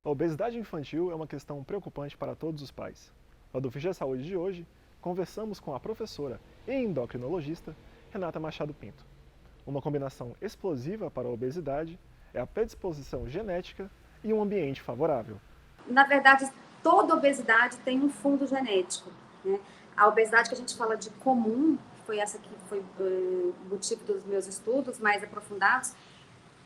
A obesidade infantil é uma questão preocupante para todos os pais. No Adufig Saúde de hoje, conversamos com a professora e endocrinologista Renata Machado Pinto. Uma combinação explosiva para a obesidade é a predisposição genética e um ambiente favorável. Na verdade, toda obesidade tem um fundo genético, né? A obesidade que a gente fala de comum, que foi essa que foi o motivo dos meus estudos mais aprofundados,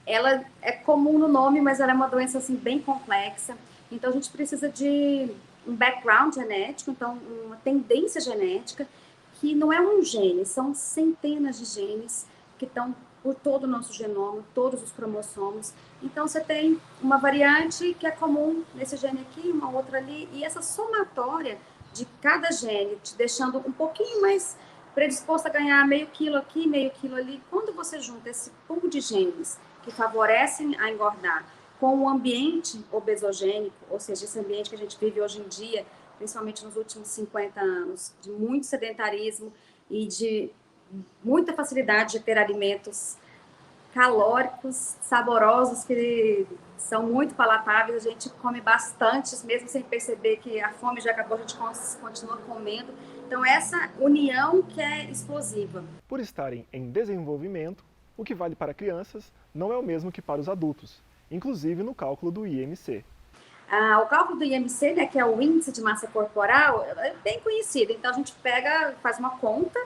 ela é comum no nome, mas ela é uma doença assim bem complexa. Então a gente precisa de um background genético, então uma tendência genética que não é um gene, são centenas de genes que estão por todo o nosso genoma, todos os cromossomos. Então você tem uma variante que é comum nesse gene aqui, uma outra ali, e essa somatória de cada gene te deixando um pouquinho mais predisposto a ganhar meio quilo aqui, meio quilo ali. Quando você junta esse pool de genes que favorecem a engordar com o ambiente obesogênico, ou seja, esse ambiente que a gente vive hoje em dia, principalmente nos últimos 50 anos, de muito sedentarismo e de muita facilidade de ter alimentos calóricos, saborosos, que são muito palatáveis, a gente come bastante, mesmo sem perceber que a fome já acabou, a gente continua comendo. Então, essa união que é explosiva. Por estarem em desenvolvimento, o que vale para crianças não é o mesmo que para os adultos, inclusive no cálculo do IMC. O cálculo do IMC, né, que é o índice de massa corporal, é bem conhecido. Então, a gente faz uma conta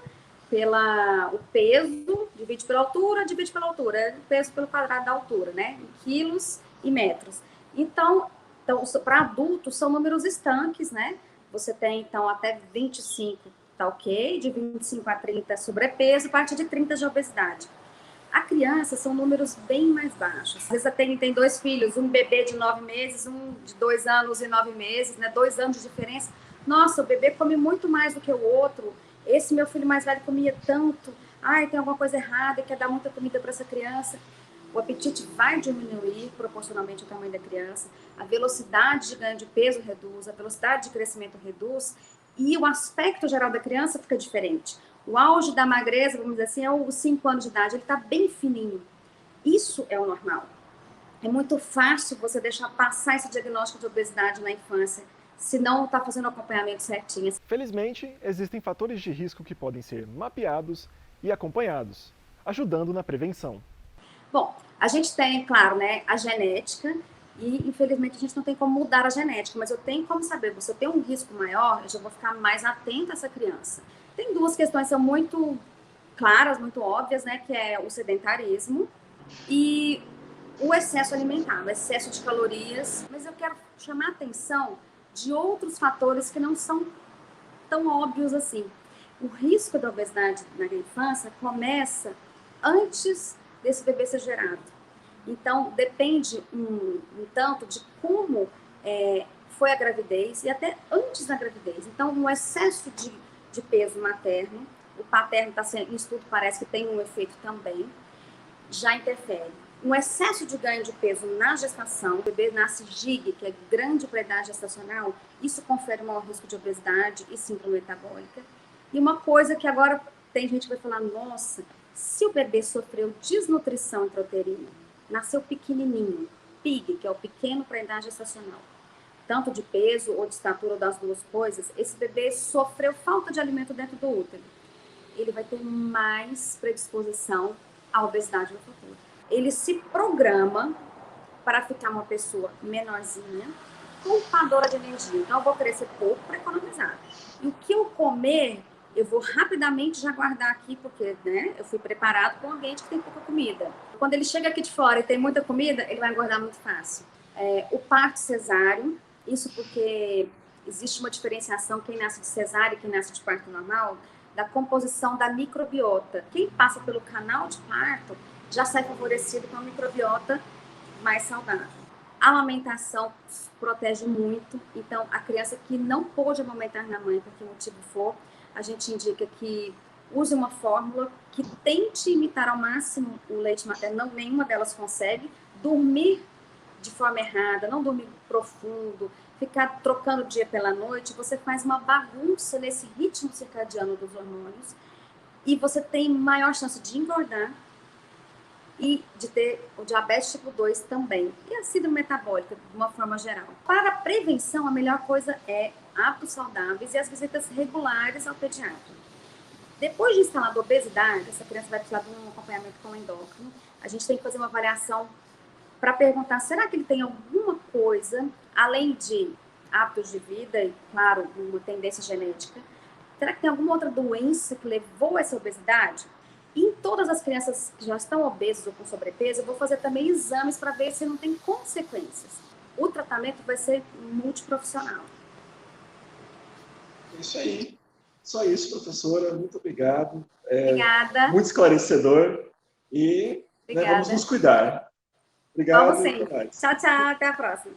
o peso, divide pela altura, o peso pelo quadrado da altura, né, em quilos e metros. Então para adultos, são números estanques, né, você tem, então, até 25 tá ok, de 25 a 30 sobrepeso, a partir de 30 de obesidade. A criança são números bem mais baixos. Às vezes tem dois filhos, um bebê de 9 meses, um de 2 anos e 9 meses, né? 2 anos de diferença. Nossa, o bebê come muito mais do que o outro. Esse meu filho mais velho comia tanto. Ai, tem alguma coisa errada, quer dar muita comida para essa criança. O apetite vai diminuir proporcionalmente ao tamanho da criança. A velocidade de ganho de peso reduz, a velocidade de crescimento reduz e o aspecto geral da criança fica diferente. O auge da magreza, vamos dizer assim, é os 5 anos de idade, ele está bem fininho. Isso é o normal. É muito fácil você deixar passar esse diagnóstico de obesidade na infância, se não está fazendo o acompanhamento certinho. Felizmente, existem fatores de risco que podem ser mapeados e acompanhados, ajudando na prevenção. Bom, a gente tem, claro, né, a genética, e infelizmente a gente não tem como mudar a genética, mas eu tenho como saber, se eu tenho um risco maior, eu já vou ficar mais atenta a essa criança. Tem duas questões que são muito claras, muito óbvias, né, que é o sedentarismo e o excesso alimentar, o excesso de calorias. Mas eu quero chamar a atenção de outros fatores que não são tão óbvios assim. O risco da obesidade na infância começa antes desse bebê ser gerado. Então, depende um tanto de como foi a gravidez e até antes da gravidez. Então, um excesso de peso materno, o paterno está sendo, em estudo parece que tem um efeito também, já interfere. Um excesso de ganho de peso na gestação, o bebê nasce GIG, que é grande para a idade gestacional, isso confere um maior risco de obesidade e síndrome metabólica. E uma coisa que agora tem gente que vai falar, nossa, se o bebê sofreu desnutrição intrauterina, nasceu pequenininho, PIG, que é o pequeno para a idade gestacional, tanto de peso ou de estatura ou das duas coisas, esse bebê sofreu falta de alimento dentro do útero. Ele vai ter mais predisposição à obesidade no futuro. Ele se programa para ficar uma pessoa menorzinha, poupadora de energia. Então, eu vou crescer pouco para economizar. E o que eu comer, eu vou rapidamente já guardar aqui, porque, né, eu fui preparado para um ambiente que tem pouca comida. Quando ele chega aqui de fora e tem muita comida, ele vai engordar muito fácil. O parto cesáreo, isso porque existe uma diferenciação, quem nasce de cesárea e quem nasce de parto normal, da composição da microbiota. Quem passa pelo canal de parto já sai favorecido com a microbiota mais saudável. A amamentação protege muito, então a criança que não pôde amamentar na mãe, por que motivo for, a gente indica que use uma fórmula que tente imitar ao máximo o leite materno, não, nenhuma delas consegue, dormir de forma errada, não dormir profundo, ficar trocando o dia pela noite, você faz uma bagunça nesse ritmo circadiano dos hormônios e você tem maior chance de engordar e de ter o diabetes tipo 2 também, e a síndrome metabólica, de uma forma geral. Para a prevenção, a melhor coisa é hábitos saudáveis e as visitas regulares ao pediatra. Depois de instalar a obesidade, essa criança vai precisar de um acompanhamento com o endócrino. A gente tem que fazer uma avaliação para perguntar, será que ele tem alguma coisa, além de hábitos de vida e, claro, uma tendência genética, será que tem alguma outra doença que levou a essa obesidade? E em todas as crianças que já estão obesas ou com sobrepeso, eu vou fazer também exames para ver se não tem consequências. O tratamento vai ser multiprofissional. É isso aí. Só isso, professora. Muito obrigado. Obrigada. Muito esclarecedor. E vamos nos cuidar. Obrigado. Vamos sim. Tchau, tchau. Até a próxima.